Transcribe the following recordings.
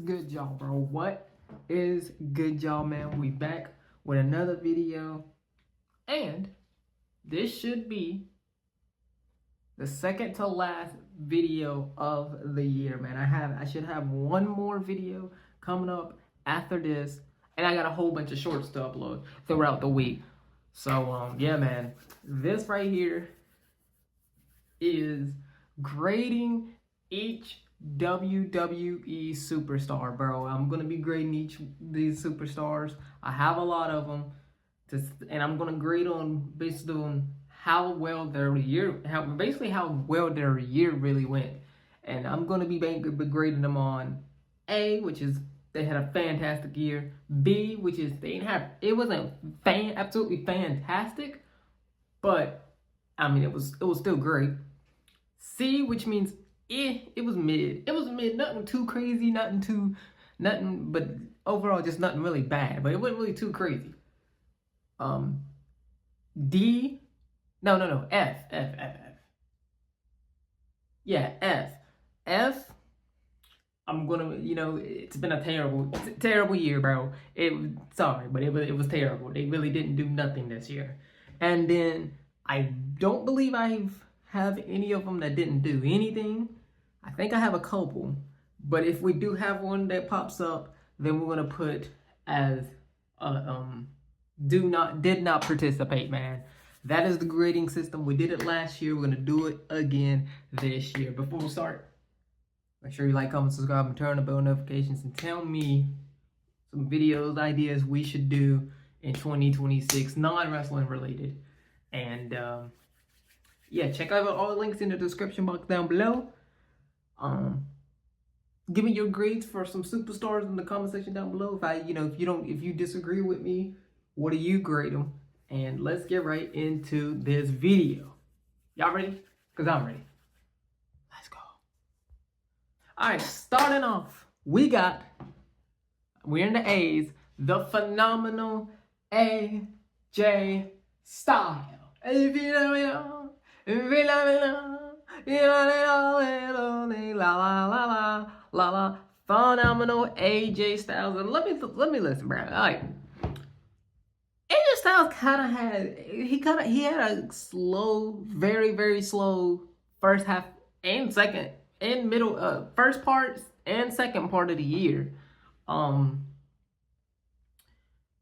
good, y'all, bro? What is good, y'all, man? We back with another video, and this should be the second to last video of the year, man. I should have one more video coming up after this, and I got a whole bunch of shorts to upload throughout the week. So yeah, man, this right here is grading each WWE superstar, bro. I'm gonna be grading each of these superstars. I have a lot of them, and I'm gonna grade on based on how well their year, how well their year really went. And I'm gonna be grading them on A, which is they had a fantastic year. B, which is it wasn't absolutely fantastic, but I mean it was still great. C, which means it was mid. It was mid, nothing too crazy, nothing, but overall just nothing really bad. But it wasn't really too crazy. D, no, F. Yeah, F. I'm gonna, it's been a terrible year, bro. Sorry, but it was terrible. They really didn't do nothing this year. And then I don't believe I have any of them that didn't do anything. I think I have a couple, but if we do have one that pops up, then we're gonna put as did not participate, man. That is the grading system. We did it last year. We're gonna do it again this year. Before we start, make sure you like, comment, subscribe, and turn on the bell notifications, and tell me some videos, ideas we should do in 2026, non-wrestling related. And yeah, check out all the links in the description box down below. Give me your grades for some superstars in the comment section down below. If you disagree with me, what do you grade them? And let's get right into this video. Y'all ready? Because I'm ready. Let's go. All right, starting off, we're in the A's, the phenomenal AJ Styles. If you know me now, if you love me now, you know la la, phenomenal AJ Styles. And let me listen, bro. All right. AJ Styles he had a slow, very, very slow first half and second and middle, first part and second part of the year.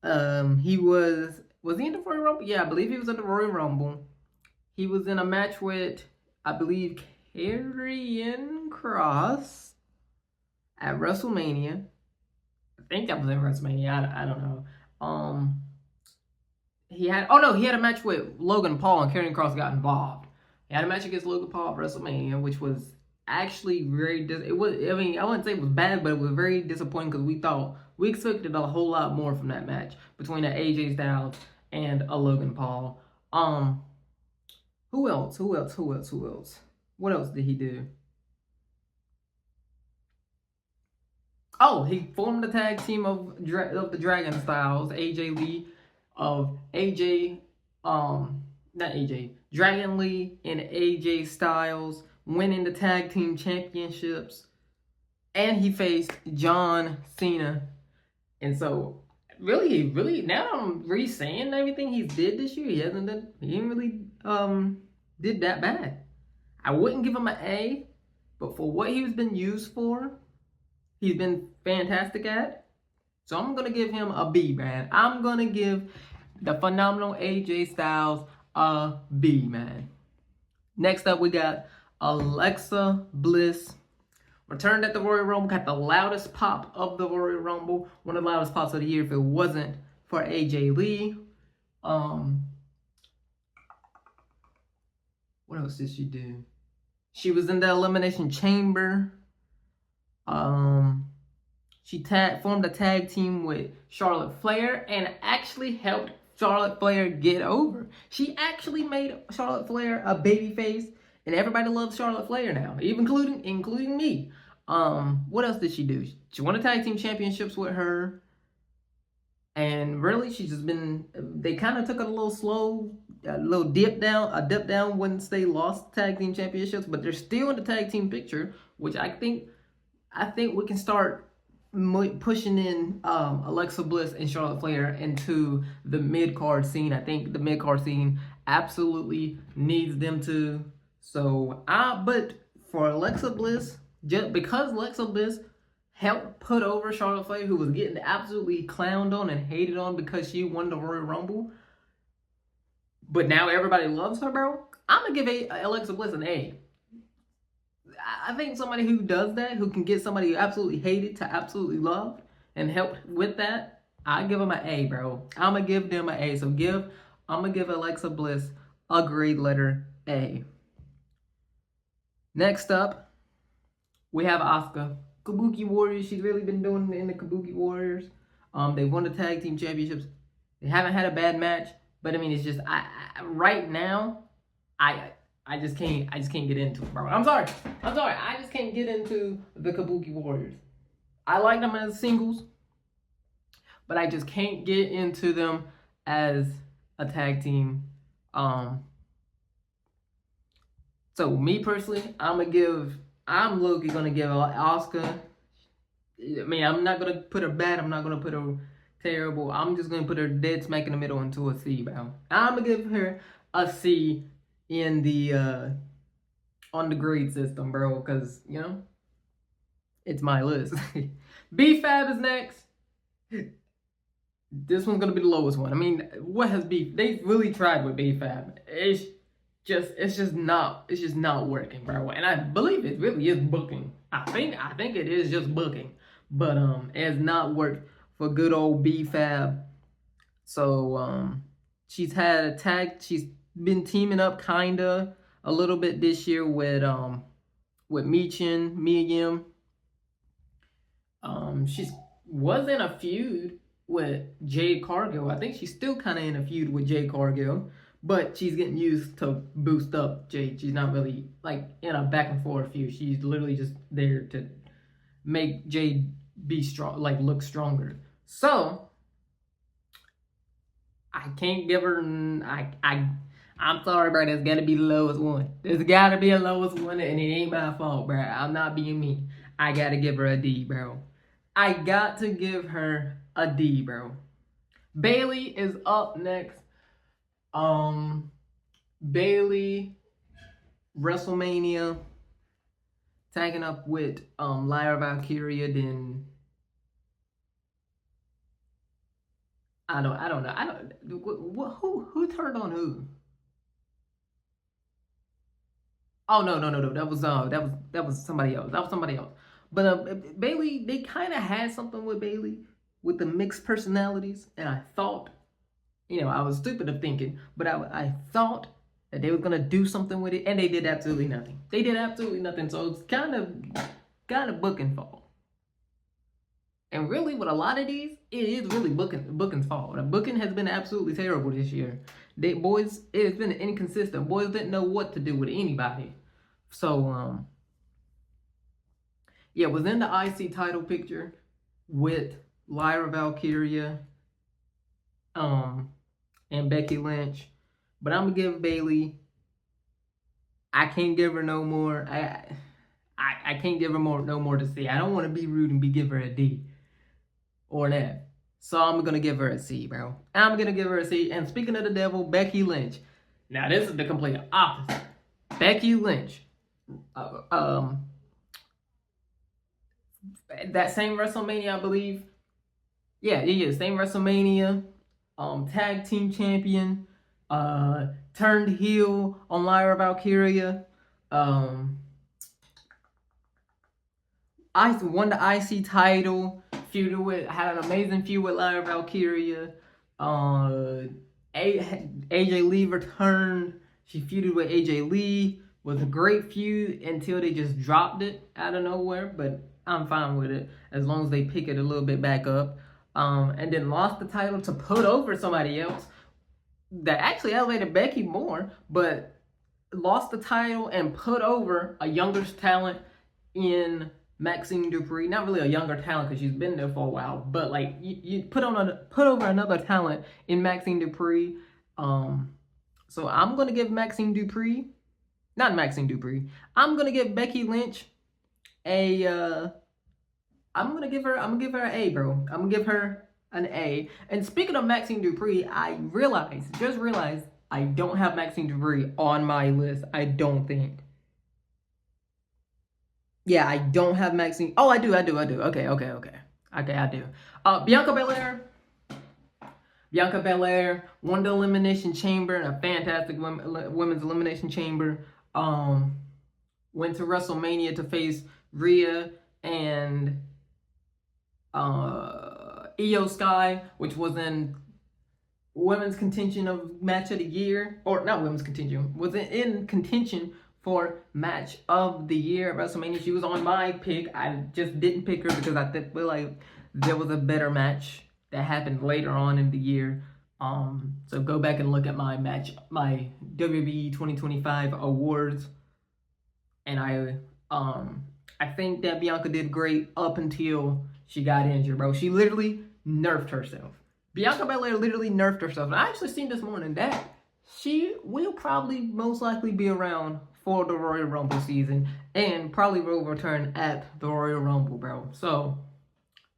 He was he in the Royal Rumble? Yeah, I believe he was in the Royal Rumble. He was in a match with, I believe, Karrion Kross at WrestleMania. I think that was in WrestleMania. I don't know. He had a match with Logan Paul, and Karrion Kross got involved. He had a match against Logan Paul at WrestleMania, which was actually I wouldn't say it was bad, but it was very disappointing because we expected a whole lot more from that match between an AJ Styles and a Logan Paul. Who else? What else did he do? Oh, he formed the tag team of the Dragon Styles, AJ Lee, Dragon Lee and AJ Styles, winning the tag team championships, and he faced John Cena. And so really now I'm re-saying everything he did this year. He didn't really did that bad. I wouldn't give him an A, but for what he's been used for, he's been fantastic at. So I'm gonna give him a B, man. I'm gonna give the phenomenal AJ Styles a B, man. Next up, we got Alexa Bliss. Returned at the Royal Rumble, got the loudest pop of the Royal Rumble. One of the loudest pops of the year if it wasn't for AJ Lee. What else did she do? She was in the Elimination Chamber. She formed a tag team with Charlotte Flair and actually helped Charlotte Flair get over. She actually made Charlotte Flair a babyface, and everybody loves Charlotte Flair now, even including me. What else did she do? She won the tag team championships with her, and really she's just been. They kind of took it a little slow, a dip down once they lost tag team championships, but they're still in the tag team picture, which I think we can start pushing in Alexa Bliss and Charlotte Flair into the mid-card scene. I think the mid-card scene absolutely needs them to. So, but for Alexa Bliss, just because Alexa Bliss helped put over Charlotte Flair, who was getting absolutely clowned on and hated on because she won the Royal Rumble, but now everybody loves her, bro. I'm gonna give Alexa Bliss an A. I think somebody who does that, who can get somebody who absolutely hated to absolutely love and help with that, I give them an A, bro. I'm gonna give them an A. So I'm gonna give Alexa Bliss a grade letter A. Next up, we have Asuka. Kabuki Warriors. She's really been doing in the Kabuki Warriors. They won the tag team championships. They haven't had a bad match, but I mean, it's just right now, I just can't get into it, bro. I'm sorry. I just can't get into the Kabuki Warriors. I like them as singles, but I just can't get into them as a tag team. So me personally, I'm low-key gonna give Asuka. I mean, I'm not gonna put her bad. I'm not gonna put her terrible. I'm just gonna put her dead smack in the middle into a C, bro. I'm gonna give her a C in the on the grade system, bro, because you know it's my list. B-Fab is next. This one's gonna be the lowest one. I mean, what has B? They really tried with B-Fab. It's just not working, bro. And I believe it really is booking. I think it is just booking, but it has not worked for good old B-Fab. So she's had a tag. She's been teaming up kinda a little bit this year with Mia Yim. She was in a feud with Jade Cargill. I think she's still kind of in a feud with Jade Cargill, but she's getting used to boost up Jade. She's not really like in a back and forth feud. She's literally just there to make Jade be strong, like look stronger. So I can't give her. I'm sorry, bro. There's gotta be the lowest one. There's gotta be a lowest one, and it ain't my fault, bro. I'm not being mean. I gotta give her a D, bro. I got to give her a D, bro. Bayley is up next. Bayley, WrestleMania, tagging up with Lyra Valkyria. Then I don't know. Who turned on who? Oh no. That was somebody else. That was somebody else. But Bayley, they kind of had something with Bayley with the mixed personalities, and I thought, you know, I was stupid of thinking, but I thought that they were gonna do something with it, and they did absolutely nothing. They did absolutely nothing. So it's kind of booking fault. And really, with a lot of these, it is really booking's fault. The booking has been absolutely terrible this year. It's been inconsistent. Boys didn't know what to do with anybody. So yeah, was in the IC title picture with Lyra Valkyria, and Becky Lynch. But I'm gonna give Bayley. I can't give her no more. I can't give her no more to see. I don't want to be rude and give her a D or an F. So I'm gonna give her a C, bro. I'm gonna give her a C. And speaking of the devil, Becky Lynch. Now this is the complete opposite. Becky Lynch. That same WrestleMania, I believe. Yeah, same WrestleMania. Tag team champion. Turned heel on Lyra Valkyria. I won the IC title. Had an amazing feud with Lyra Valkyria. AJ Lee returned. She feuded with AJ Lee. Was a great feud until they just dropped it out of nowhere. But I'm fine with it as long as they pick it a little bit back up. And then lost the title to put over somebody else that actually elevated Becky more, but lost the title and put over a younger talent in Maxine Dupree. Not really a younger talent because she's been there for a while, but like you put over another talent in Maxine Dupree. So I'm gonna give I'm gonna give Becky Lynch a I'm gonna give her an A, bro. I'm gonna give her an A. And speaking of Maxine Dupree, just realized I don't have Maxine Dupree on my list. I don't think. Yeah, I don't have Maxine. Oh, I do. Okay. Okay, I do. Bianca Belair. Bianca Belair won the Elimination Chamber in a fantastic women's Elimination Chamber. Went to WrestleMania to face Rhea and Io Sky, which was in women's contention of match of the year, or not women's contention, was in contention for match of the year at WrestleMania. She was on my pick. I just didn't pick her because I feel like there was a better match that happened later on in the year. So go back and look at my WWE 2025 awards, and I think that Bianca did great up until she got injured, bro. She literally nerfed herself. Bianca Belair literally nerfed herself. And I actually seen this morning that she will probably most likely be around for the Royal Rumble season and probably will return at the Royal Rumble, bro. So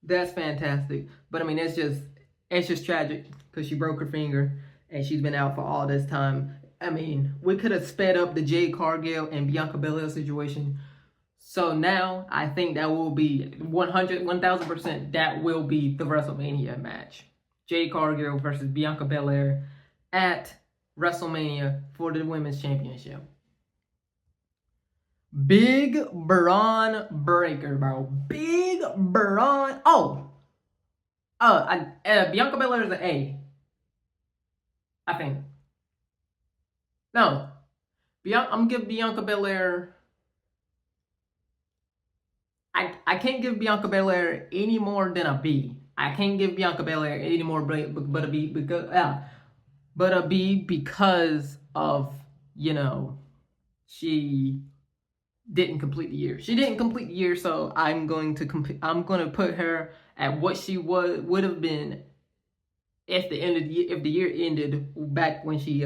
that's fantastic. But I mean, it's just tragic because she broke her finger and she's been out for all this time. I mean, we could have sped up the Jade Cargill and Bianca Belair situation. So now I think that will be 1000%. That will be the WrestleMania match. Jade Cargill versus Bianca Belair at WrestleMania for the Women's Championship. Big Braun Breaker, bro. Big Braun. Bianca Belair is an A. I think. No. I'm going to give Bianca Belair... I can't give Bianca Belair any more than a B. I can't give Bianca Belair any more but a B because of, she didn't complete the year. She didn't complete the year, so I'm going to put her at what she would have been if the year ended back when she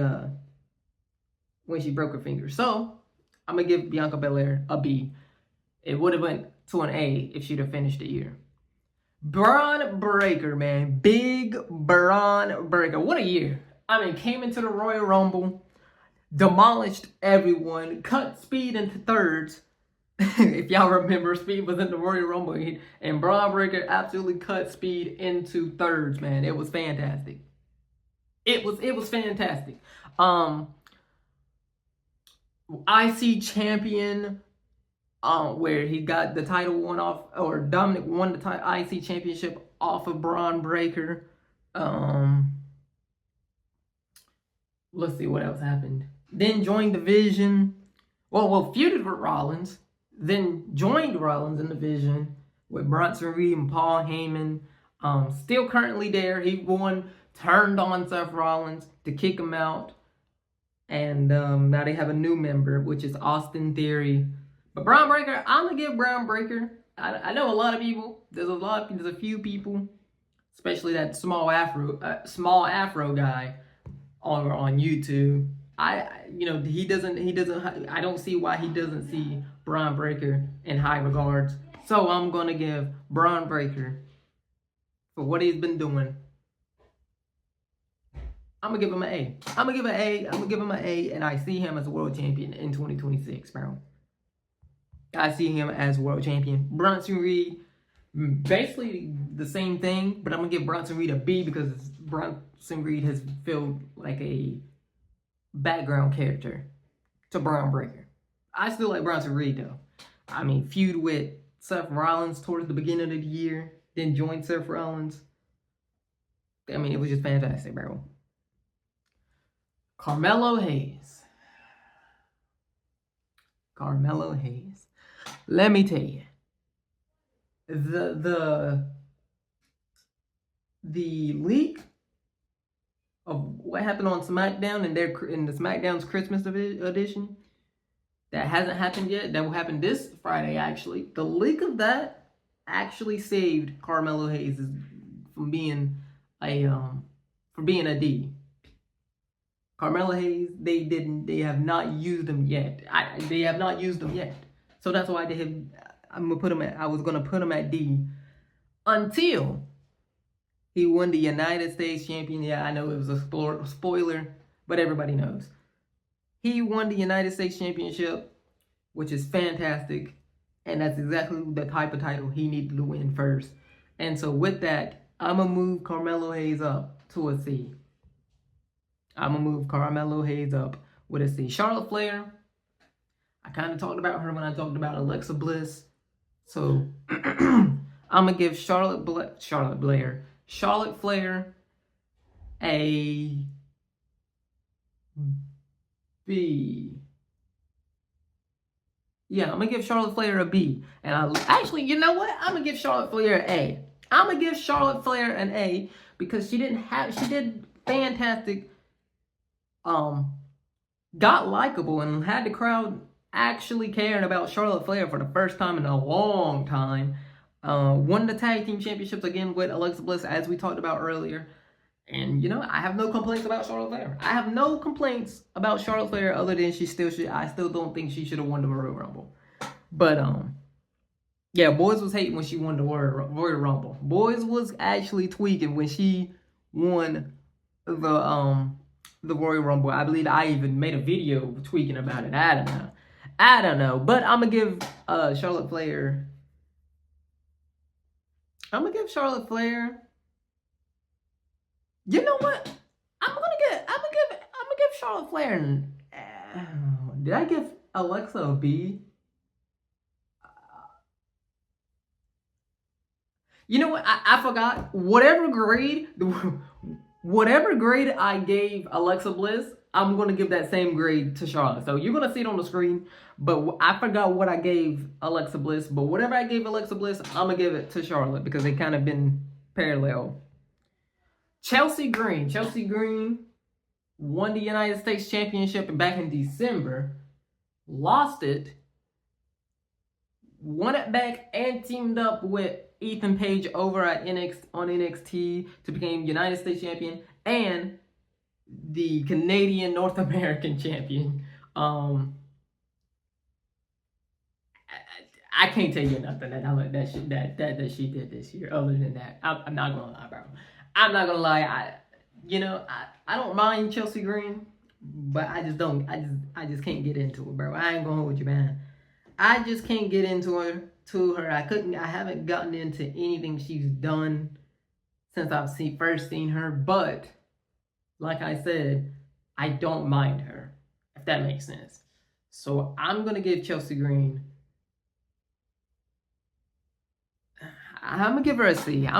broke her finger. So I'm gonna give Bianca Belair a B. It would have went to an A if she'd have finished the year. Braun Breaker, man. Big Braun Breaker. What a year. I mean, came into the Royal Rumble, demolished everyone, cut Speed into thirds. If y'all remember, Speed was in the Royal Rumble, and Braun Breaker absolutely cut Speed into thirds, man. It was fantastic. It was fantastic. IC champion, where he got the title won off, or Dominic won the IC championship off of Braun Breaker. Let's see what else happened. Then joined Division. Well, feuded with Rollins. Then joined Rollins in Division with Bronson Reed and Paul Heyman. Still currently there. He turned on Seth Rollins to kick him out. And now they have a new member, which is Austin Theory. But Braun Breaker, I'm gonna give Braun Breaker. I know a lot of people. There's a few people, especially that small afro guy on YouTube. He doesn't. I don't see why he doesn't see Braun Breaker in high regards. So I'm gonna give Braun Breaker, for what he's been doing, I'm gonna give him an A. I'm gonna give him an A, and I see him as a world champion in 2026, bro. I see him as world champion. Bronson Reed, basically the same thing, but I'm gonna give Bronson Reed a B because Bronson Reed has felt like a background character to Braun Breaker. I still like Bronson Reed though. I mean, feud with Seth Rollins towards the beginning of the year, then joined Seth Rollins. I mean, it was just fantastic, bro. Carmelo Hayes. Let me tell you, the leak of what happened on SmackDown in the SmackDown's Christmas edition, that hasn't happened yet. That will happen this Friday, actually. The leak of that actually saved Carmelo Hayes from being a D. Carmelo Hayes, they have not used him yet. They have not used him yet. So that's why I was gonna put him at D until he won the United States champion. Yeah, I know it was a spoiler, but everybody knows. He won the United States Championship, which is fantastic. And that's exactly the type of title he needed to win first. And so with that, I'm going to move Carmelo Hayes up to a C. I'm going to move Carmelo Hayes up with a C. Charlotte Flair, I kind of talked about her when I talked about Alexa Bliss. So I'm going to give Charlotte Flair a B. Yeah, I'm going to give Charlotte Flair a B. And actually, you know what? I'm going to give Charlotte Flair an A. I'm going to give Charlotte Flair an A because she did fantastic, got likable and had the crowd actually caring about Charlotte Flair for the first time in a long time. Won the tag team championships again with Alexa Bliss, as we talked about earlier. And, you know, I have no complaints about Charlotte Flair. I have no complaints about Charlotte Flair other than I still don't think she should have won the Royal Rumble. But, yeah, boys was hating when she won the Royal Rumble. Boys was actually tweaking when she won the Royal Rumble. I believe I even made a video tweaking about it. I don't know. But I'm going to give Charlotte Flair... You know what? I'm gonna give Charlotte Flair did I give Alexa a B? You know what? I forgot. Whatever grade I gave Alexa Bliss, I'm gonna give that same grade to Charlotte. So you're gonna see it on the screen. But I forgot what I gave Alexa Bliss. But whatever I gave Alexa Bliss, I'm gonna give it to Charlotte because they kind of been parallel. Chelsea Green won the United States Championship back in December, lost it, won it back, and teamed up with Ethan Page over at NXT to become United States Champion and the Canadian North American Champion. I can't tell you nothing that she did this year other than that. I'm not gonna lie, bro. I'm not gonna lie, I don't mind Chelsea Green, but I just can't get into it, bro. I ain't gonna hold you, man. I just can't get into her. I haven't gotten into anything she's done since I've first seen her, but like I said, I don't mind her, if that makes sense. So I'm gonna give Chelsea Green. I'm going to give her a C. I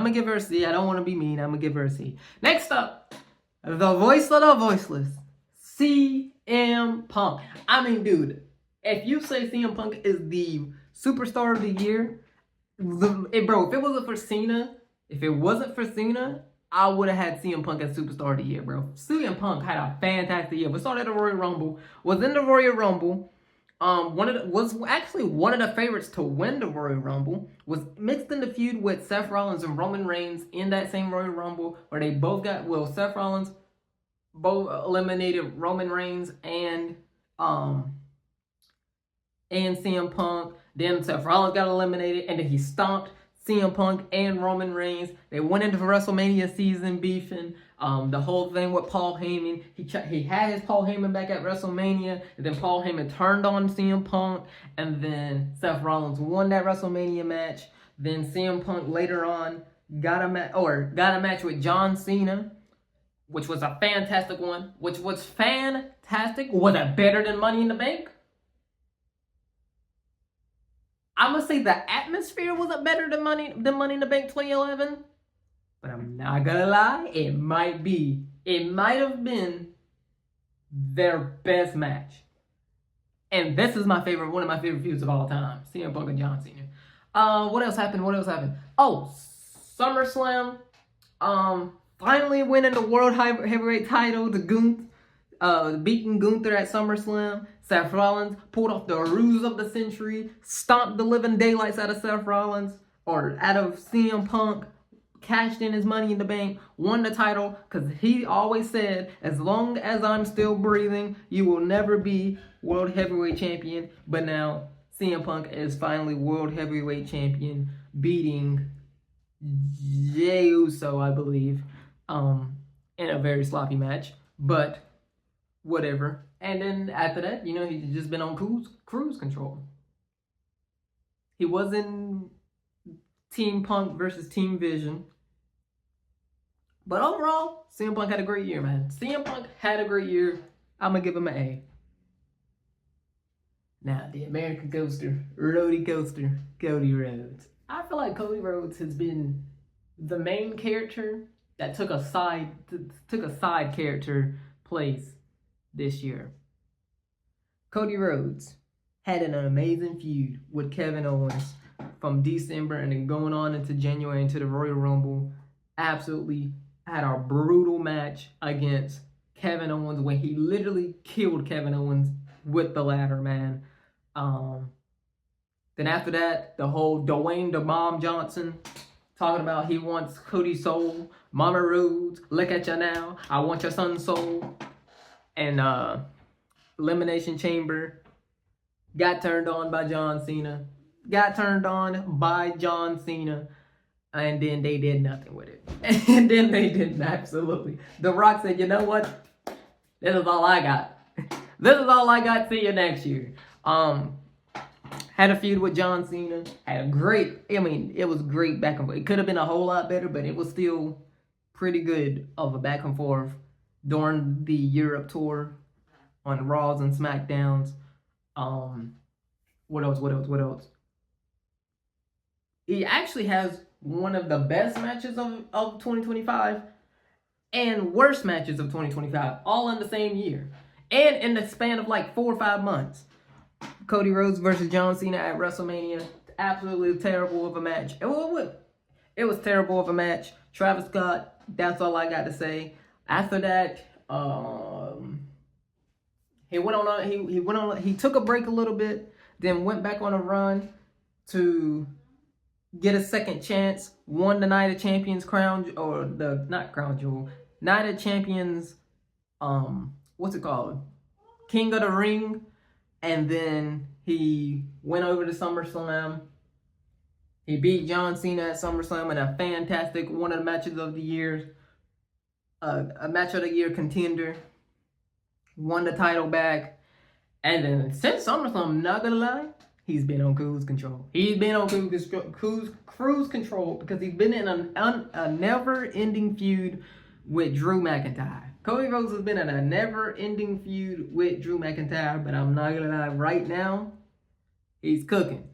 don't want to be mean. I'm going to give her a C. Next up, the voice of the voiceless, CM Punk. I mean, dude, if you say CM Punk is the superstar of the year, bro, if it wasn't for Cena, I would have had CM Punk as superstar of the year, bro. CM Punk had a fantastic year. We started at the Royal Rumble, was in the Royal Rumble. Was actually one of the favorites to win the Royal Rumble, was mixed in the feud with Seth Rollins and Roman Reigns in that same Royal Rumble, where they both Seth Rollins both eliminated Roman Reigns and CM Punk. Then Seth Rollins got eliminated, and then he stomped CM Punk and Roman Reigns. They went into WrestleMania season beefing. The whole thing with Paul Heyman. He had his Paul Heyman back at WrestleMania, and then Paul Heyman turned on CM Punk, and then Seth Rollins won that WrestleMania match. Then CM Punk later on got a match with John Cena, which was a fantastic one. Which was fantastic. Was it better than Money in the Bank? I'm gonna say the atmosphere wasn't better than Money in the Bank 2011. But I'm not gonna lie, it might have been their best match. And this is one of my favorite feuds of all time. CM Punk and John Cena. What else happened? Oh, SummerSlam. Finally winning the World Heavyweight title to Gunther. Beating Gunther at SummerSlam. Seth Rollins pulled off the ruse of the century. Stomped the living daylights out of Seth Rollins. Or out of CM Punk. Cashed in his Money in the Bank, won the title, because he always said, as long as I'm still breathing, you will never be World Heavyweight Champion. But now, CM Punk is finally World Heavyweight Champion, beating Jey Uso, I believe, in a very sloppy match, but whatever. And then after that, he's just been on cruise control. He was in Team Punk versus Team Vision. But overall, CM Punk had a great year, man. CM Punk had a great year. I'm going to give him an A. Now, the American Coaster, Roadie Coaster, Cody Rhodes. I feel like Cody Rhodes has been the main character that took a side character place this year. Cody Rhodes had an amazing feud with Kevin Owens from December and then going on into January into the Royal Rumble. Absolutely had a brutal match against Kevin Owens when he literally killed Kevin Owens with the ladder, man. Then after that, the whole Dwayne the Bomb Johnson talking about he wants Cody's soul. Mama Rhodes, look at you now. I want your son's soul. And Elimination Chamber got turned on by John Cena. And then they did nothing with it. And then they didn't, absolutely. The Rock said, you know what? This is all I got. This is all I got. See you next year. Had a feud with John Cena. Had a great, it was great back and forth. It could have been a whole lot better, but it was still pretty good of a back and forth during the Europe tour on Raws and SmackDowns. What else? He actually has one of the best matches of 2025 and worst matches of 2025 all in the same year. And in the span of like 4 or 5 months. Cody Rhodes versus John Cena at WrestleMania. Absolutely terrible of a match. It was terrible of a match. Travis Scott, that's all I got to say. After that, he took a break a little bit, then went back on a run to get a second chance, won the Night of Champions crown, or the, not crown jewel, Night of Champions, what's it called? King of the Ring. And then he went over to SummerSlam. He beat John Cena at SummerSlam in a fantastic, one of the matches of the year, a match of the year contender. Won the title back. And then since SummerSlam, I'm not gonna lie, he's been on cruise control. He's been on cruise control because he's been in a never-ending feud with Drew McIntyre. Cody Rhodes has been in a never-ending feud with Drew McIntyre, but I'm not gonna lie, right now, he's cooking.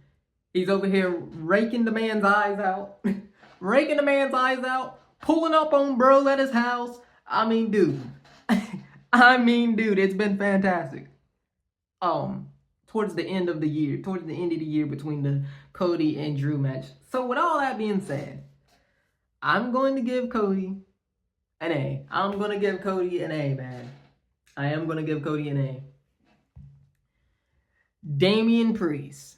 He's over here raking the man's eyes out. Pulling up on bro at his house. Dude, it's been fantastic. Towards the end of the year between the Cody and Drew match. So with all that being said, I'm going to give Cody an A. I'm going to give Cody an A, man. I am going to give Cody an A. Damian Priest.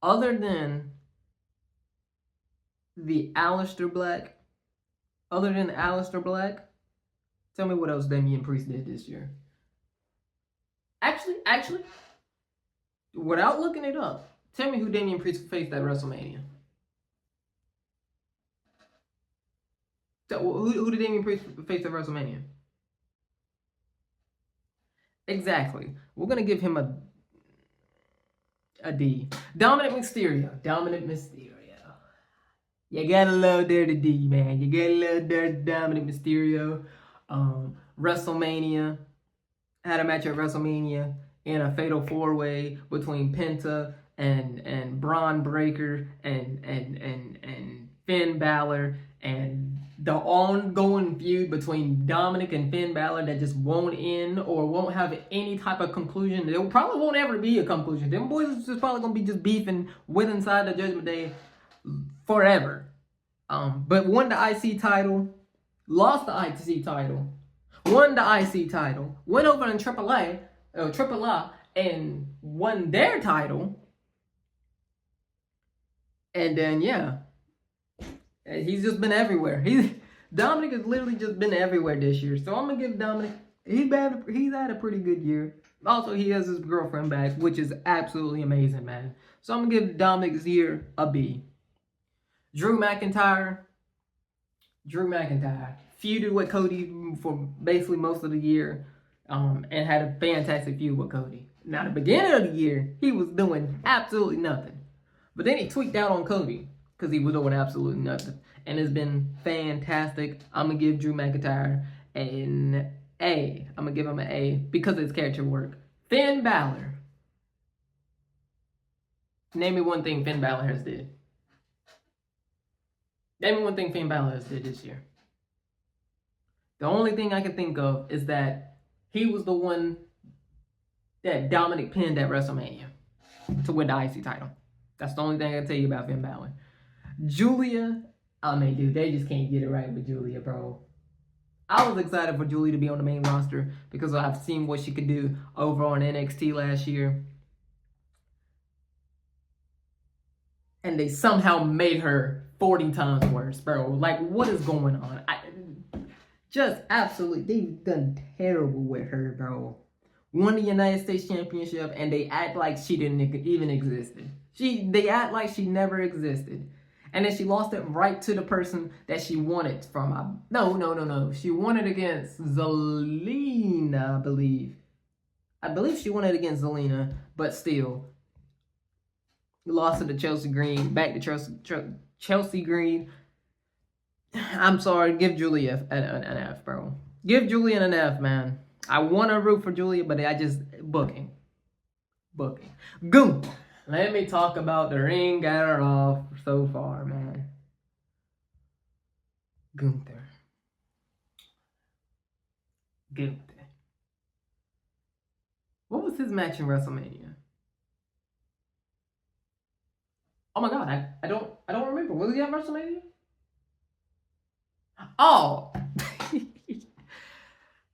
Other than Aleister Black, tell me what else Damian Priest did this year. Actually, without looking it up, tell me who Damian Priest faced at WrestleMania. Who did Damian Priest face at WrestleMania? Exactly. We're going to give him a D. Dominic Mysterio. You gotta love Dirty D, man. You gotta love Dirty Dominic Mysterio. WrestleMania. Had a match at WrestleMania in a fatal 4-way between Penta and Braun Breaker and Finn Balor, and the ongoing feud between Dominic and Finn Balor that just won't end or won't have any type of conclusion. There probably won't ever be a conclusion. Them boys is just probably gonna be just beefing with inside the Judgment Day forever. But won the IC title, lost the IC title, won the IC title, went over in AAA, and won their title. And then he's just been everywhere. Dominic has literally just been everywhere this year. So I'm gonna give Dominic. He's had a pretty good year. Also, he has his girlfriend back, which is absolutely amazing, man. So I'm going to give Dominic here a B. Drew McIntyre feuded with Cody for basically most of the year, and had a fantastic feud with Cody. Now, the beginning of the year, he was doing absolutely nothing. But then he tweaked out on Cody because he was doing absolutely nothing. And it's been fantastic. I'm going to give Drew McIntyre an A. I'm going to give him an A because of his character work. Finn Balor. Name me one thing Finn Balor has did. Name me one thing Finn Balor has did this year. The only thing I can think of is that he was the one that Dominic pinned at WrestleMania to win the IC title. That's the only thing I can tell you about Finn Balor. Julia, I mean, dude, they just can't get it right with Julia, bro. I was excited for Julia to be on the main roster because I've seen what she could do over on NXT last year. And they somehow made her 40 times worse, bro. Like, what is going on? Just absolutely, they've done terrible with her, bro. Won the United States Championship, and they act like she didn't even existed. They act like she never existed. And then she lost it right to the person that she won it from. No. She won it against Zelina, I believe. I believe she won it against Zelina, but still. Lost it to Chelsea Green, back to Chelsea Green. I'm sorry, give Julia an F, bro. Give Julia an F, man. I want to root for Julia, but I just... Booking. Gunther. Let me talk about the ring getter off so far, man. Gunther. What was his match in WrestleMania? Oh my god, I don't remember. Was he at WrestleMania? Oh!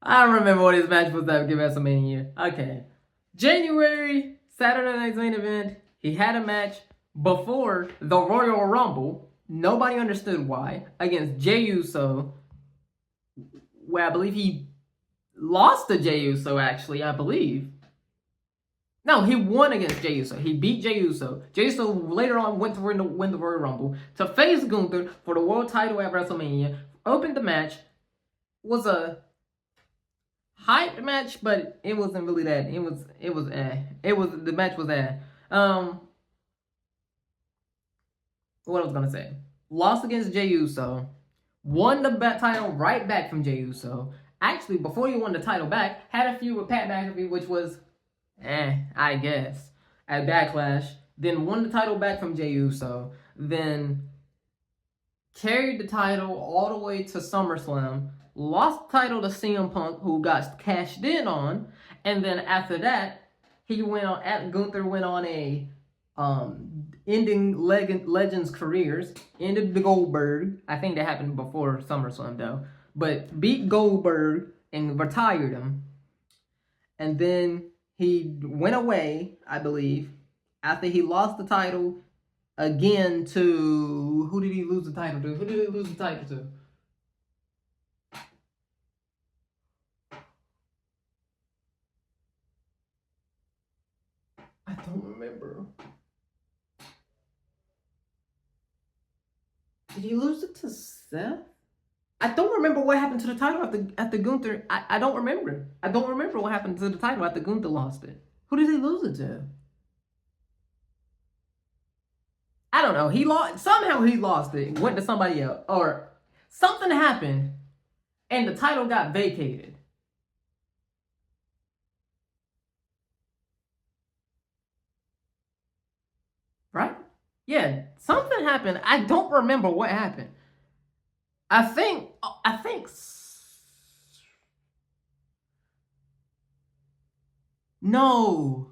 I don't remember what his match was at WrestleMania. Okay. January, Saturday Night's Main Event. He had a match before the Royal Rumble. Nobody understood why. Against Jey Uso. Where I believe he lost to Jey Uso, actually, I believe. No, he won against Jey Uso. He beat Jey Uso. Jey Uso later on went to win the Royal Rumble to face Gunther for the world title at WrestleMania. Opened the match. Was a hyped match, but it wasn't really that. The match was what I was gonna say. Lost against Jey Uso. Won the title right back from Jey Uso. Actually, before he won the title back, had a feud with Pat McAfee, which was I guess, at Backlash. Then won the title back from Jey Uso. Then carried the title all the way to SummerSlam. Lost the title to CM Punk, who got cashed in on. And then after that, Gunther went on a ending Legends careers. Ended the Goldberg. I think that happened before SummerSlam, though. But beat Goldberg and retired him. And then he went away, I believe, after he lost the title again to... Who did he lose the title to? I don't remember. Did he lose it to Seth? I don't remember what happened to the title after Gunther. I don't remember. I don't remember what happened to the title after Gunther lost it. Who did he lose it to? I don't know. Somehow he lost it. Went to somebody else. Or something happened and the title got vacated. Right? Yeah, something happened. I don't remember what happened. I think no,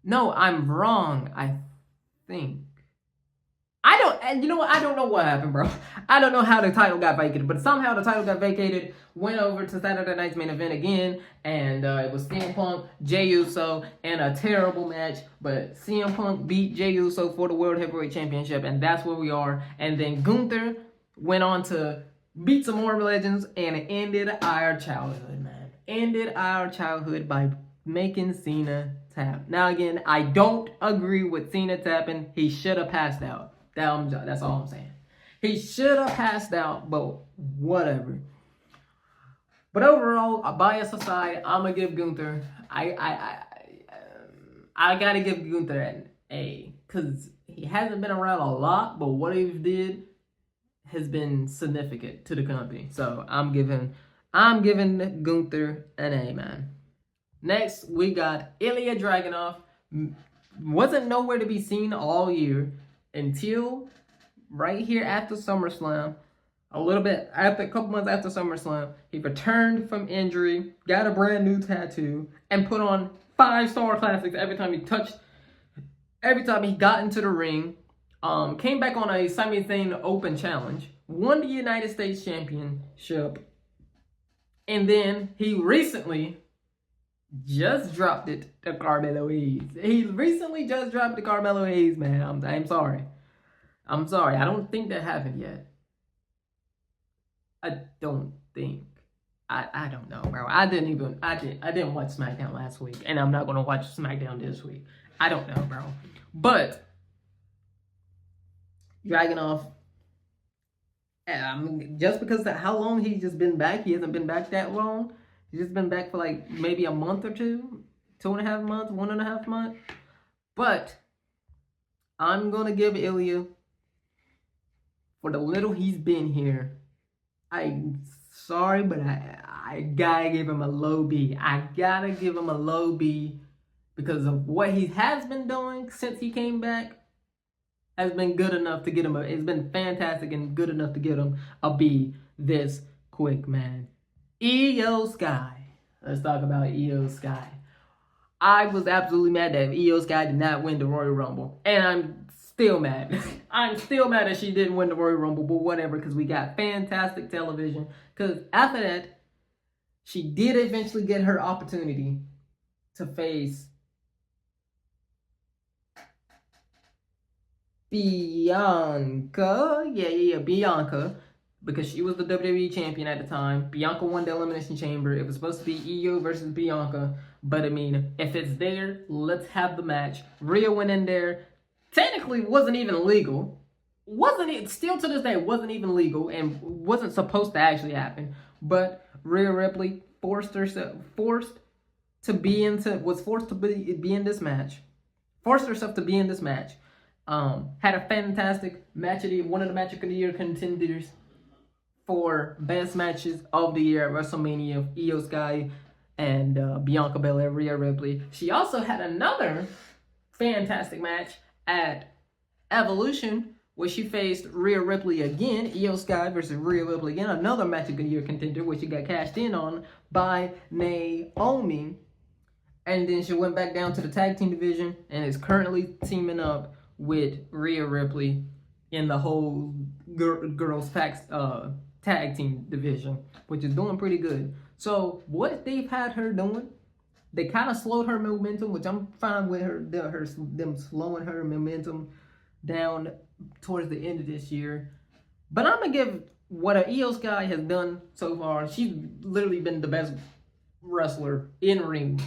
I'm wrong. I think you know what? I don't know what happened, bro. I don't know how the title got vacated, but somehow the title got vacated. Went over to Saturday Night's Main Event again, and it was CM Punk, Jey Uso, and a terrible match. But CM Punk beat Jey Uso for the World Heavyweight Championship, and that's where we are. And then Gunther went on to beat some more legends and ended our childhood, man. Ended our childhood by making Cena tap. Now again, I don't agree with Cena tapping. He should have passed out. That's all I'm saying. He should have passed out, but whatever. But overall, bias aside, I'm gonna give Gunther. I gotta give Gunther an A because he hasn't been around a lot, but what he did has been significant to the company. So I'm giving Gunther an A, man. Next, we got Ilya Dragunov. Wasn't nowhere to be seen all year until right here after SummerSlam. A couple months after SummerSlam, he returned from injury, got a brand new tattoo, and put on 5-star classics every time he got into the ring. Came back on a Sami Zayn Open Challenge, won the United States Championship, and then he recently just dropped it to Carmelo Hayes. He recently just dropped to Carmelo Hayes, man. I'm sorry. I don't think that happened yet. I don't think. I don't know, bro. I didn't watch SmackDown last week, and I'm not gonna watch SmackDown this week. I don't know, bro. But Dragunov, just because of how long he's just been back, he hasn't been back that long. He's just been back for like maybe a month or two, 2.5 months, 1.5 months. But I'm gonna give Ilya, for the little he's been here, I'm sorry, but I gotta give him a low B. I gotta give him a low B because of what he has been doing since he came back has been good enough to get him it's been fantastic and good enough to get him a B this quick, man. Io Sky. Let's talk about Io Sky. I was absolutely mad that Io Sky did not win the Royal Rumble. And I'm still mad. I'm still mad that she didn't win the Royal Rumble, but whatever, because we got fantastic television. Because after that, she did eventually get her opportunity to face Bianca. Bianca. Because she was the WWE champion at the time. Bianca won the Elimination Chamber. It was supposed to be Io versus Bianca. But I mean, if it's there, let's have the match. Rhea went in there. Technically wasn't even legal. Still to this day wasn't even legal and wasn't supposed to actually happen. But Rhea Ripley was forced to be in this match. Forced herself to be in this match. Had a fantastic match of the year, one of the match of the year contenders for best matches of the year at WrestleMania, Io Sky and Bianca Belair, Rhea Ripley. She also had another fantastic match at Evolution where she faced Rhea Ripley again, Io Sky versus Rhea Ripley again, another match of the year contender where she got cashed in on by Naomi. And then she went back down to the tag team division and is currently teaming up with Rhea Ripley in the whole girls tag team division, which is doing pretty good. So what they've had her doing, they kind of slowed her momentum, which I'm fine with them slowing her momentum down towards the end of this year. But I'm gonna give what Io Sky has done so far. She's literally been the best wrestler in ring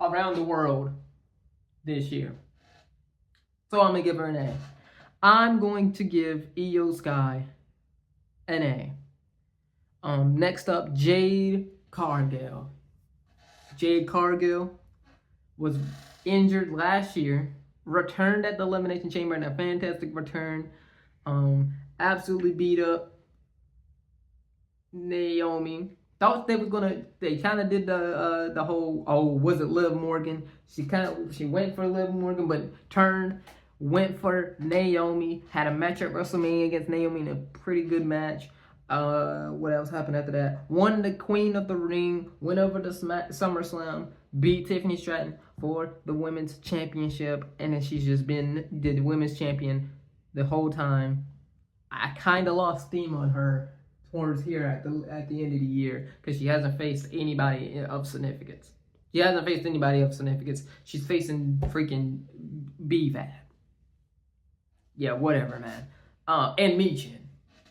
around the world this year. So I'm gonna give her an A. I'm going to give Io Sky an A. Next up, Jade Cargill. Jade Cargill was injured last year, returned at the Elimination Chamber in a fantastic return. Absolutely beat up Naomi. Thought they kind of did the whole, was it Liv Morgan? She went for Liv Morgan, but went for Naomi. Had a match at WrestleMania against Naomi in a pretty good match. What else happened after that? Won the Queen of the Ring, went over to SummerSlam, beat Tiffany Stratton for the Women's Championship, and then she's just been the Women's Champion the whole time. I kind of lost steam on her towards here at the end of the year because she hasn't faced anybody of significance. She's facing freaking B-Fab. Yeah, whatever, man. And Michin.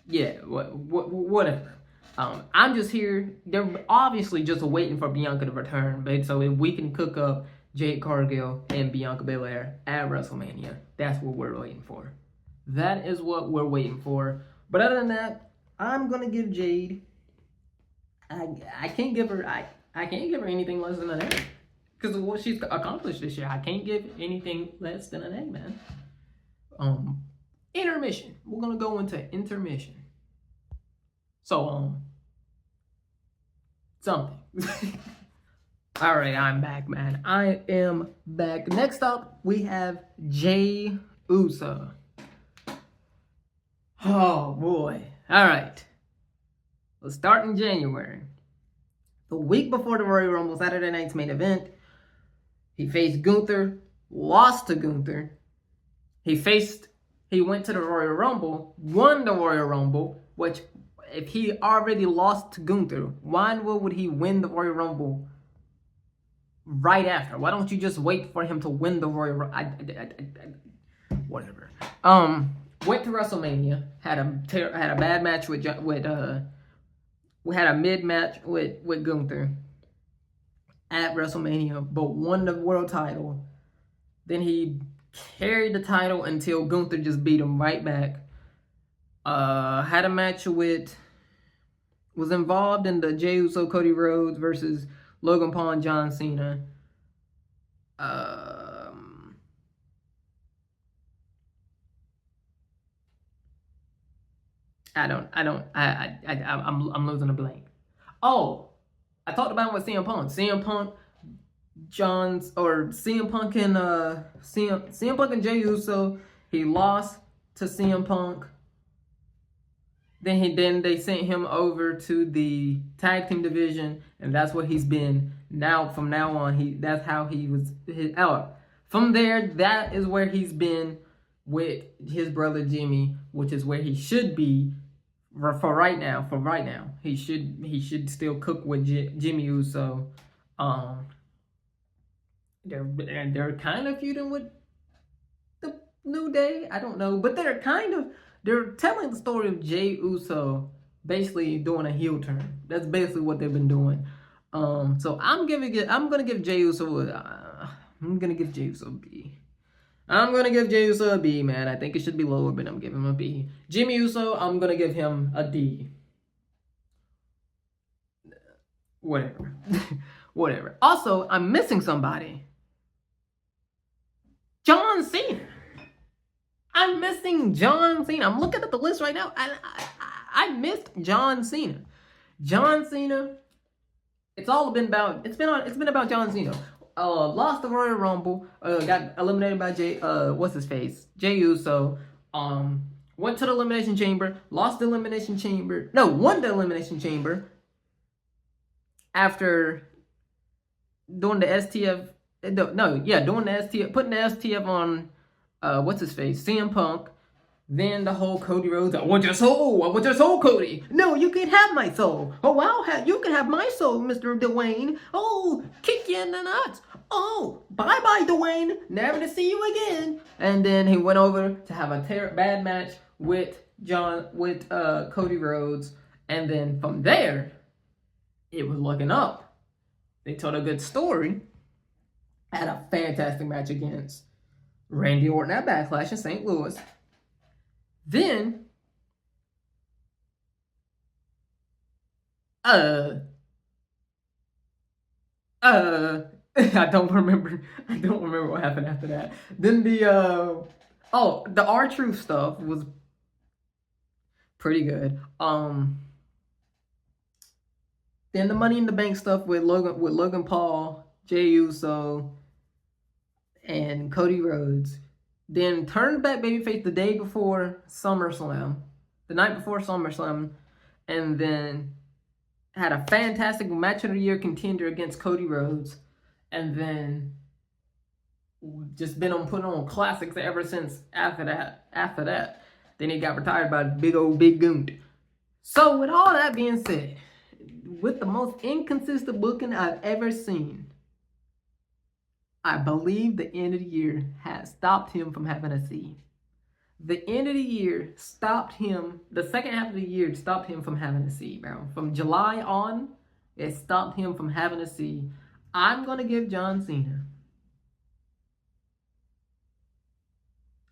Yeah, whatever. I'm just here. They're obviously just waiting for Bianca to return, but so if we can cook up Jade Cargill and Bianca Belair at WrestleMania, that's what we're waiting for. That is what we're waiting for. But other than that, I'm gonna give Jade. I can't give her. I can't give her anything less than an A, because of what she's accomplished this year. I can't give anything less than an A, man. Intermission. We're gonna go into intermission. So something. All right, I'm back, man. I am back. Next up, we have Jey Uso. Oh boy. All right. Let's start in January. The week before the Royal Rumble, Saturday night's main event, he faced Gunther, lost to Gunther. He went to the Royal Rumble, won the Royal Rumble, which if he already lost to Gunther, why would he win the Royal Rumble right after? Why don't you just wait for him to win the Royal Rumble? Whatever. Went to WrestleMania, had a bad match we had a mid match with Gunther at WrestleMania, but won the world title. Then he carried the title until Gunther just beat him right back. Had a match was involved in the Jey Uso Cody Rhodes versus Logan Paul and John Cena. I'm losing a blank. Oh, I talked about it with CM Punk. CM Punk and Jey Uso. He lost to CM Punk. Then they sent him over to the tag team division, and that's what he's been now. From now on, that's how he was. From there, that is where he's been with his brother Jimmy, which is where he should be for right now. He should still cook with Jimmy Uso. They're kind of feuding with the New Day. I don't know, but they're telling the story of Jey Uso basically doing a heel turn. That's basically what they've been doing. So I'm gonna give Jey Uso a B. I'm gonna give Jey Uso a B, man. I think it should be lower, but I'm giving him a B. Jimmy Uso, I'm gonna give him a D. Whatever. Whatever. Also, I'm missing somebody. John Cena. I'm missing John Cena. I'm looking at the list right now. I missed John Cena. John Cena. It's been about John Cena. Lost the Royal Rumble. Got eliminated by Jey Uso. Went to the Elimination Chamber. Lost the Elimination Chamber. No, won the Elimination Chamber. After doing the STF. Doing the STF. Putting the STF on. CM Punk. Then the whole Cody Rhodes, I want your soul, Cody. No, you can't have my soul. Oh, you can have my soul, Mr. Dwayne. Oh, kick you in the nuts. Oh, bye-bye, Dwayne. Never to see you again. And then he went over to have a bad match with Cody Rhodes. And then from there, it was looking up. They told a good story. Had a fantastic match against Randy Orton at Backlash in St. Louis. Then, I don't remember what happened after that. Then the R-Truth stuff was pretty good. Then the Money in the Bank stuff with Logan Paul, Jey Uso, and Cody Rhodes. Then turned back babyface the night before SummerSlam, and then had a fantastic match of the year contender against Cody Rhodes, and then just been putting on classics ever since after that. Then he got retired by big Gunt. So with all that being said, with the most inconsistent booking I've ever seen, I believe the end of the year has stopped him from having a C. The end of the year stopped him. The second half of the year stopped him from having a seed, bro. From July on, it stopped him from having a seed. I'm gonna give John Cena,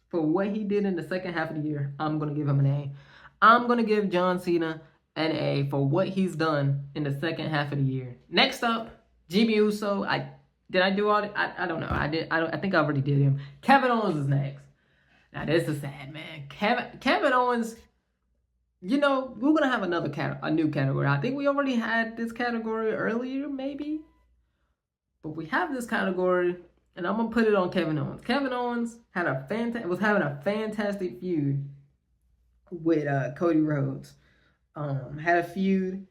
for what he did in the second half of the year, I'm gonna give him an A. I'm gonna give John Cena an A for what he's done in the second half of the year. Next up, Jimmy Uso. Did I do all? I don't know. I think I already did him. Kevin Owens is next. Now this is sad, man. Kevin Owens. You know, we're gonna have a new category. I think we already had this category earlier, maybe. But we have this category, and I'm gonna put it on Kevin Owens. Kevin Owens was having a fantastic feud with Cody Rhodes. Had a feud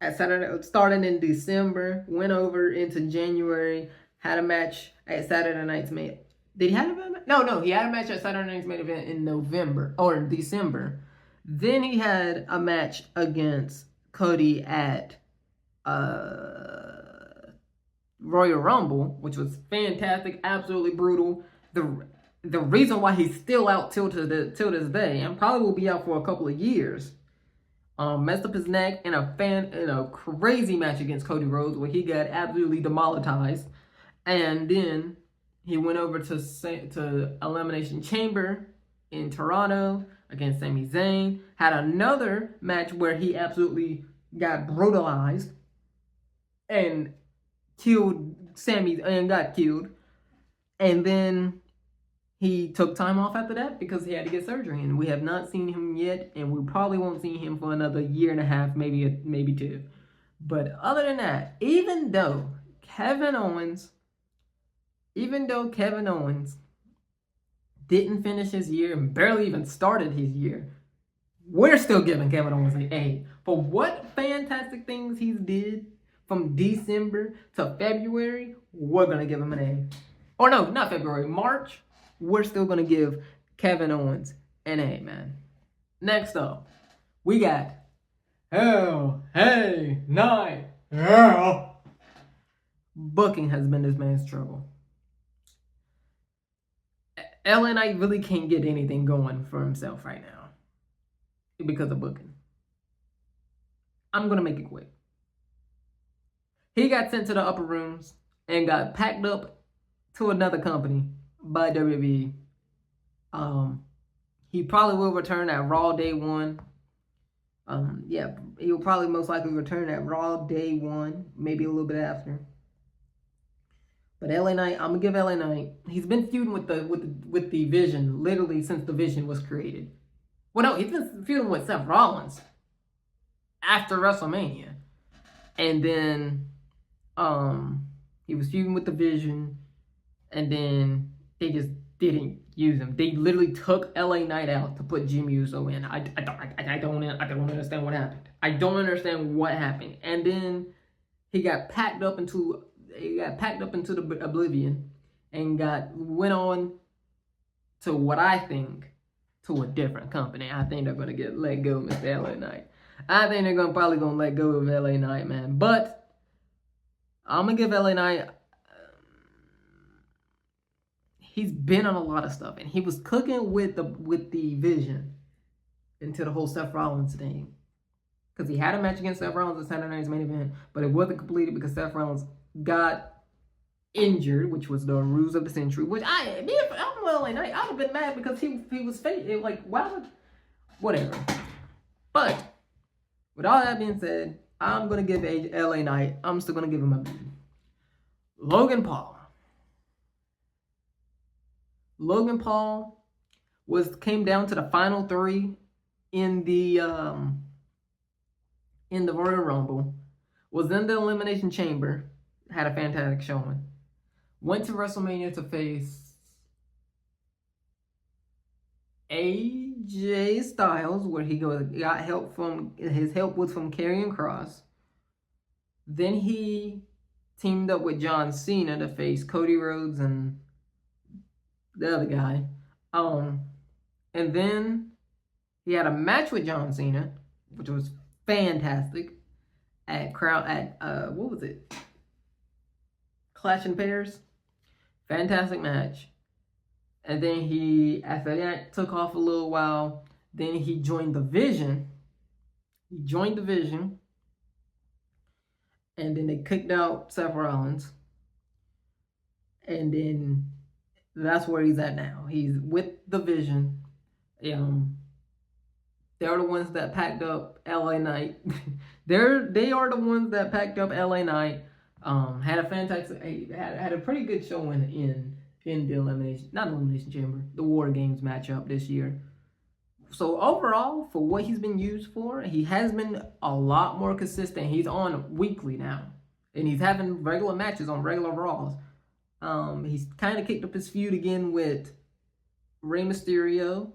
at Saturday, starting in December, went over into January, had a match at Saturday Night's Main. Did he have a match? No, he had a match at Saturday Night's Main Event in November or in December. Then he had a match against Cody at Royal Rumble, which was fantastic, absolutely brutal. The reason why he's still out till this day, and probably will be out for a couple of years, messed up his neck in a crazy match against Cody Rhodes where he got absolutely demolished, and then he went over to Elimination Chamber in Toronto against Sami Zayn. Had another match where he absolutely got brutalized and killed Sami and got killed. And then he took time off after that because he had to get surgery. And we have not seen him yet. And we probably won't see him for another year and a half, maybe two. But other than that, even though Kevin Owens didn't finish his year and barely even started his year, we're still giving Kevin Owens an A for what fantastic things he did from December to February. We're gonna give him an A. Or no, not February, March. We're still gonna give Kevin Owens an A, man. Next up, we got LA Knight. Booking has been this man's trouble. LA Knight really can't get anything going for himself right now because of booking. I'm gonna make it quick. He got sent to the upper rooms and got packed up to another company by WWE. He probably will return at Raw Day 1. Yeah, he will probably most likely return at Raw Day 1, maybe a little bit after. But LA Knight, I'm gonna give LA Knight. He's been feuding with the Vision literally since the Vision was created. Well, no, he's been feuding with Seth Rollins after WrestleMania, and then he was feuding with the Vision, and then they just didn't use him. They literally took LA Knight out to put Jimmy Uso in. I don't understand what happened. I don't understand what happened. And then he got packed up into the oblivion and went on to what I think to a different company. I think they're gonna let go of Mr. LA Knight. I think they're probably gonna let go of LA Knight, man. But I'm gonna give LA Knight. He's been on a lot of stuff, and he was cooking with the Vision into the whole Seth Rollins thing, because he had a match against Seth Rollins at Saturday Night's Main Event, but it wasn't completed because Seth Rollins got injured, which was the Ruse of the Century. Which I'm LA Knight. I would have been mad because he was fake. Like, why would, whatever. But with all that being said, I'm gonna give LA Knight. I'm still gonna give him a B. Logan Paul. Logan Paul came down to the final 3 in the Royal Rumble. Was in the Elimination Chamber. Had a fantastic showing. Went to WrestleMania to face AJ Styles, where he got help from, his help was from Karrion Kross. Then he teamed up with John Cena to face Cody Rhodes and the other guy. And then he had a match with John Cena, which was fantastic, at what was it? Clash in Pairs. Fantastic match. And then he, after that, took off a little while. Then he joined the Vision. And then they kicked out Seth Rollins. And then that's where he's at now. He's with the Vision. They are the ones that packed up LA Knight. They are the ones that packed up LA Knight. Had a fantastic, had a pretty good showing in the elimination chamber, the War Games matchup this year. So overall, for what he's been used for, he has been a lot more consistent. He's on weekly now, and he's having regular matches on regular Raws. He's kind of kicked up his feud again with Rey Mysterio.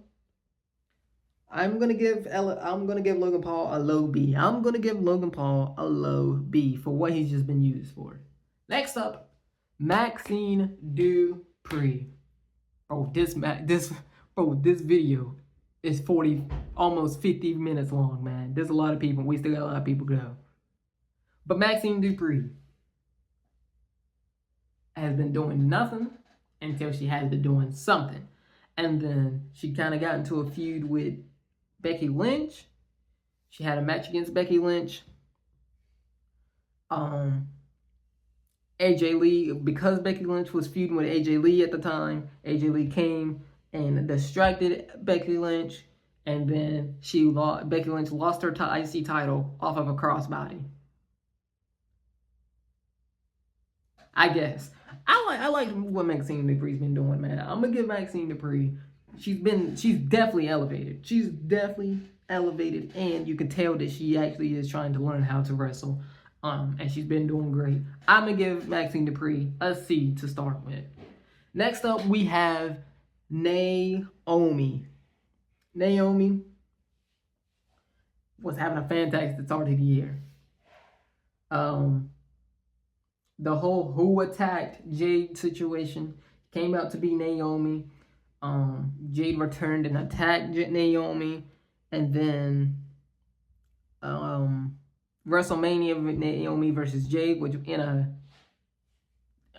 I'm gonna give Logan Paul a low B. I'm gonna give Logan Paul a low B for what he's just been used for. Next up, Maxine Dupree. This video is almost 50 minutes long, man. There's a lot of people. We still got a lot of people to go. But Maxine Dupree has been doing nothing until she has been doing something. And then she kind of got into a feud with Becky Lynch. She had a match against Becky Lynch. AJ Lee, because Becky Lynch was feuding with AJ Lee at the time, AJ Lee came and distracted Becky Lynch, and then Becky Lynch lost her IC title off of a crossbody. I guess. I like what Maxine Dupree's been doing, man. I'm gonna give Maxine Dupree. She's definitely elevated. She's definitely elevated, and you can tell that she actually is trying to learn how to wrestle. And she's been doing great. I'm gonna give Maxine Dupree a C to start with. Next up, we have Naomi. Naomi was having a fantastic start of the year. The whole who attacked Jade situation came out to be Naomi. Jade returned and attacked Naomi, and then WrestleMania with Naomi versus Jade, which in a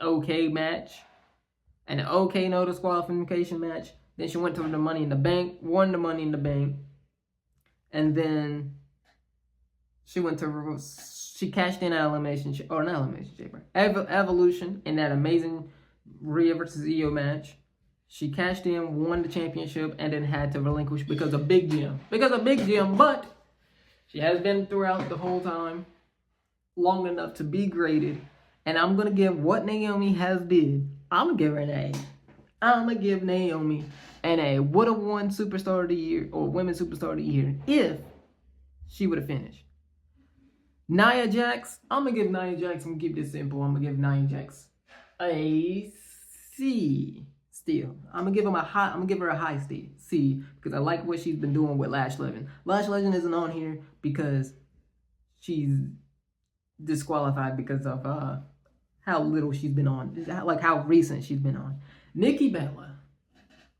okay match, an okay no disqualification match. Then she went to the Money in the Bank, won the Money in the Bank, and then she cashed in at Evolution in that amazing Rhea versus Io match. She cashed in, won the championship, and then had to relinquish because of Big Jim. But she has been throughout the whole time long enough to be graded. And I'm going to give what Naomi has did, I'm going to give her an A. I'm going to give Naomi an A. Would have won Superstar of the Year or Women's Superstar of the Year if she would have finished. Nia Jax, I'm going to give Nia Jax, I'm going to keep this simple, I'm going to give Nia Jax a C. Still, I'm gonna give her a high C because I like what she's been doing with Lash Legend. Lash Legend isn't on here because she's disqualified because of how little she's been on, like how recent she's been on. Nikki Bella,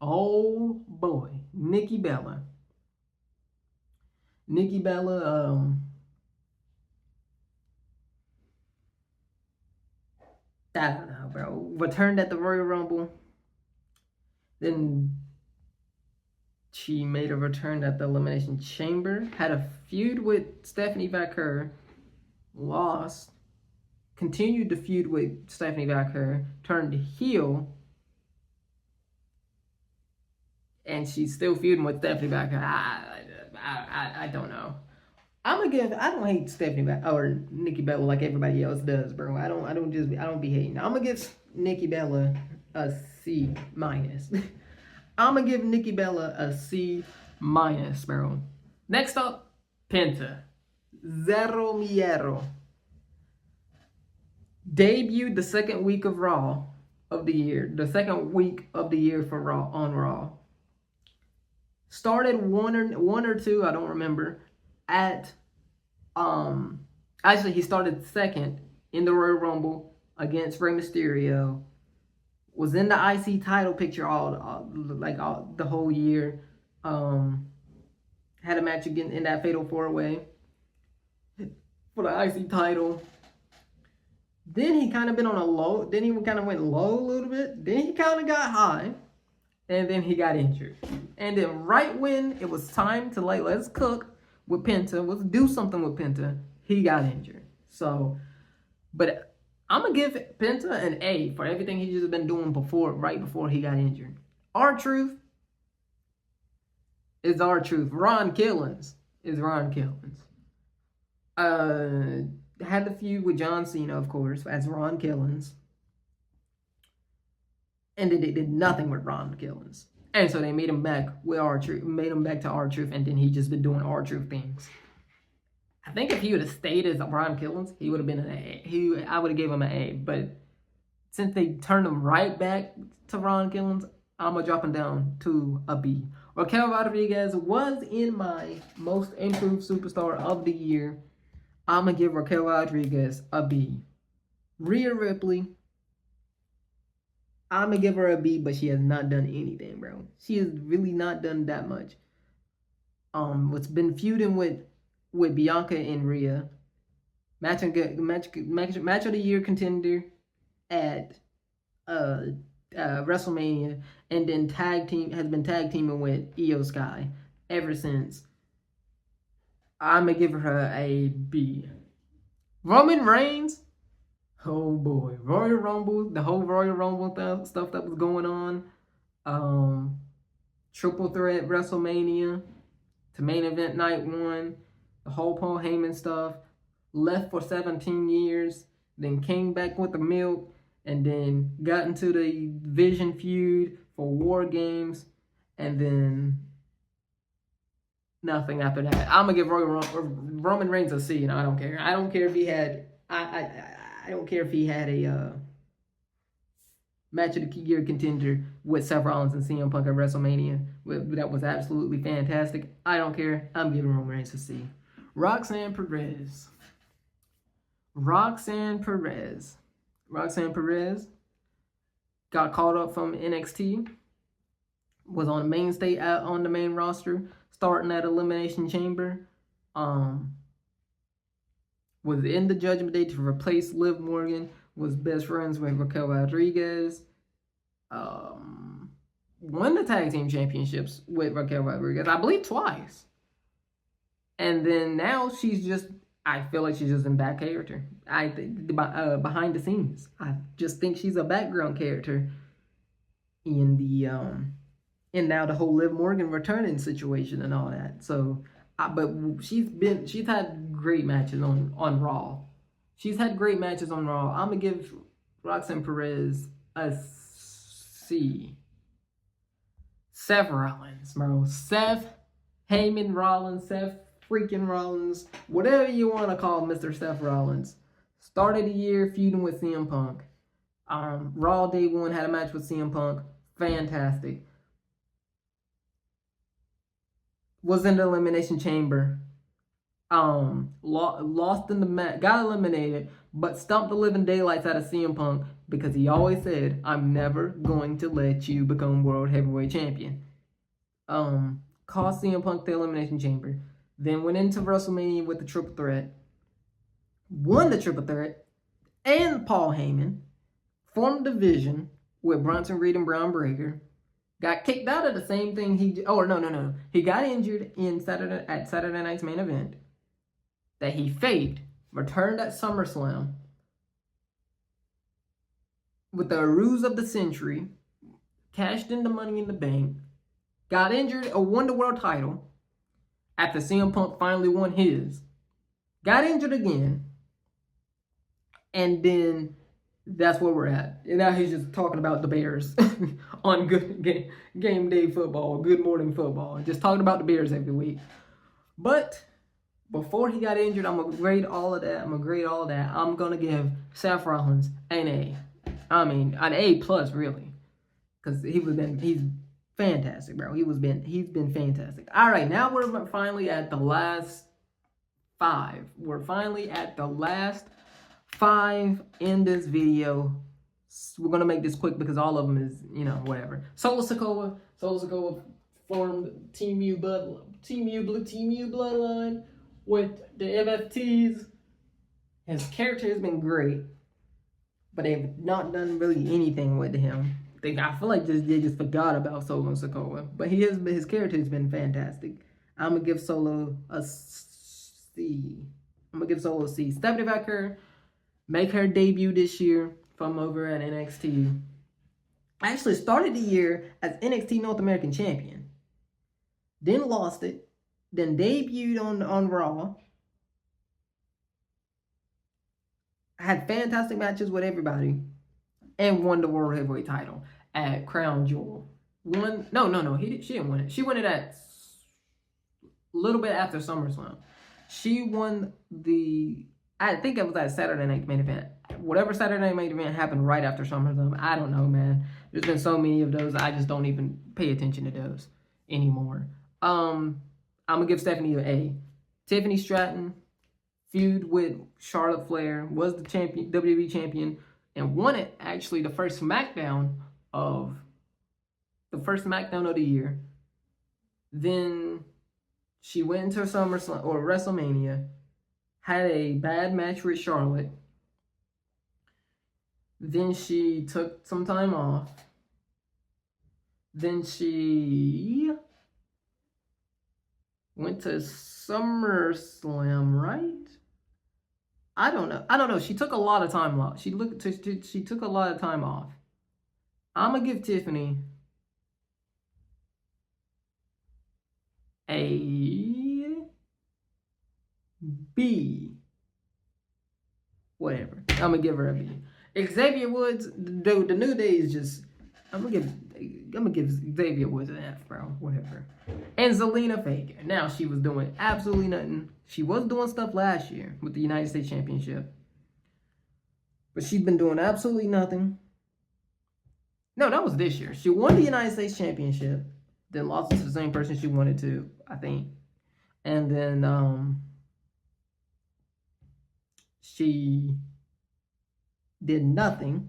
oh boy, Nikki Bella. I don't know, bro. Returned at the Royal Rumble. Then she made a return at the Elimination Chamber. Had a feud with Stephanie Vaquer. Lost. Continued to feud with Stephanie Vaquer. Turned heel. And she's still feuding with Stephanie Vaquer. I don't know. I don't hate Stephanie Vaquer or Nikki Bella like everybody else does, bro. I don't be hating. I'm gonna give Nikki Bella a C minus. I'm gonna give Nikki Bella a C minus, bro. Next up, Penta. Zero Miedo. Debuted the second week of Raw of the year. The second week of the year for Raw on Raw. Started one or two, I don't remember. Actually he started second in the Royal Rumble against Rey Mysterio. Was in the IC title picture the whole year. Had a match again in that Fatal 4-Way for the IC title. Then he kind of been on a low. Then he kind of went low a little bit. Then he kind of got high. and then he got injured. And then right when it was time to like, let's cook with Penta, let's do something with Penta, he got injured. So, but I'm gonna give Penta an A for everything he's just been doing right before he got injured. R-Truth is R-Truth. Ron Killings is Ron Killings. Had the feud with John Cena, of course, as Ron Killings. And then they did nothing with Ron Killings. And so they made him back with R-Truth, made him back to R-Truth, and then he just been doing R-Truth things. I think if he would have stayed as Ron Killings, he would have been an A. I would have gave him an A. But since they turned him right back to Ron Killings, I'm going to drop him down to a B. Raquel Rodriguez was in my most improved superstar of the year. I'm going to give Raquel Rodriguez a B. Rhea Ripley, I'm going to give her a B, but she has not done anything, bro. She has really not done that much. What's been feuding with Bianca and Rhea. Match of the year contender at WrestleMania, and then has been tag teaming with Io Sky ever since. I'm gonna give her a B. Roman Reigns, oh boy, Royal Rumble, the whole Royal Rumble stuff that was going on. Triple threat WrestleMania to main event night 1. The whole Paul Heyman stuff. Left for 17 years, then came back with the milk, and then got into the Vision feud for War Games, and then nothing after that. I'm gonna give Roman Reigns a C, and I don't care. I don't care if he had. I don't care if he had a match of the year contender with Seth Rollins and CM Punk at WrestleMania. That was absolutely fantastic. I don't care. I'm giving Roman Reigns a C. Roxanne Perez got called up from NXT, was on the mainstay on the main roster, starting at Elimination Chamber, was in the Judgment Day to replace Liv Morgan, was best friends with Raquel Rodriguez, won the tag team championships with Raquel Rodriguez, I believe twice. And then now I feel like she's just in back character. I think behind the scenes, I just think she's a background character in the and now the whole Liv Morgan returning situation and all that. So, but she's had great matches on Raw. She's had great matches on Raw. I'm gonna give Roxanne Perez a C. Seth Rollins, bro. Seth Heyman Rollins, Seth freaking Rollins, whatever you want to call Mr. Seth Rollins. Started the year feuding with CM Punk. Raw Day 1 had a match with CM Punk. Fantastic. Was in the Elimination Chamber. Lost in the match. Got eliminated, but stumped the living daylights out of CM Punk because he always said, I'm never going to let you become World Heavyweight Champion. Cost CM Punk the Elimination Chamber. Then went into WrestleMania with the Triple Threat. Won the Triple Threat. And Paul Heyman. Formed a division with Bronson Reed and Braun Breaker. Got kicked out of the same thing no. He got injured at Saturday Night's main event. That he faked. Returned at SummerSlam. With the ruse of the century. Cashed in the Money in the Bank. Got injured or won the world title. After CM Punk finally won his. Got injured again. And then that's where we're at. And now he's just talking about the Bears on good game day football, good morning football. Just talking about the Bears every week. But before he got injured, I'm going to grade all of that. I'm going to give Seth Rollins an A. I mean, an A plus, really. Because he's fantastic, bro. He's been fantastic. All right, now we're finally at the last 5. We're finally at the last 5 in this video. We're gonna make this quick because all of them is, whatever. Solo Sikoa formed Team U bloodline with the MFTs. His character has been great, but they've not done really anything with him. I feel like they just forgot about Solo Sikoa, but his character has been fantastic. I'm gonna give Solo a C. I'm gonna give Solo a C. Stephanie Becker make her debut this year from over at NXT. Actually started the year as NXT North American Champion, then lost it, then debuted on Raw. Had fantastic matches with everybody, and won the World Heavyweight title at Crown Jewel. No. She didn't win it. She won it at a little bit after SummerSlam. She won I think it was that Saturday Night Main Event. Whatever Saturday Night Main Event happened right after SummerSlam. I don't know, man. There's been so many of those. I just don't even pay attention to those anymore. I'm gonna give Stephanie an A. Tiffany Stratton feud with Charlotte Flair, was the champion, WWE champion, and won it, actually, the first SmackDown of the year. Then she went into SummerSlam or WrestleMania, had a bad match with Charlotte. Then she took some time off. Then she went to SummerSlam, right? I don't know. She took a lot of time off. She took a lot of time off. I'm gonna give Tiffany a B. Whatever. I'm gonna give her a B. Xavier Woods, dude, the New Day is just. I'm gonna give Xavier Woods an F, bro. Whatever. And Zelina Vega. Now she was doing absolutely nothing. She was doing stuff last year with the United States Championship, but she's been doing absolutely nothing. No, that was this year. She won the United States Championship, then lost it to the same person she wanted to, I think, and then she did nothing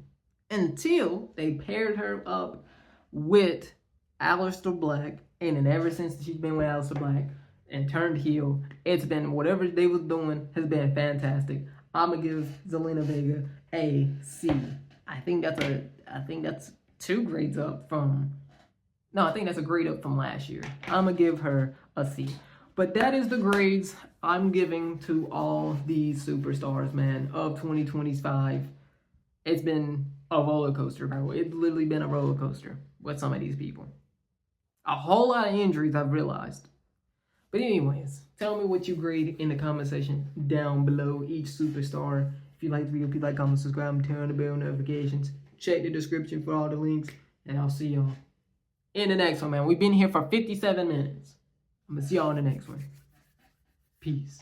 until they paired her up with Aleister Black, and then ever since she's been with Aleister Black and turned heel, it's been whatever they was doing has been fantastic. I'm gonna give Zelina Vega a C. I think that's 2 grades up from. No, I think that's a grade up from last year. I'm gonna give her a C. But that is the grades I'm giving to all these superstars, man, of 2025. It's been a roller coaster, bro. It's literally been a roller coaster with some of these people. A whole lot of injuries, I've realized. But anyways, tell me what you grade in the comment section down below each superstar. If you like the video, please like, comment, subscribe, and turn on the bell notifications. Check the description for all the links, and I'll see y'all in the next one, man. We've been here for 57 minutes. I'm going to see y'all in the next one. Peace.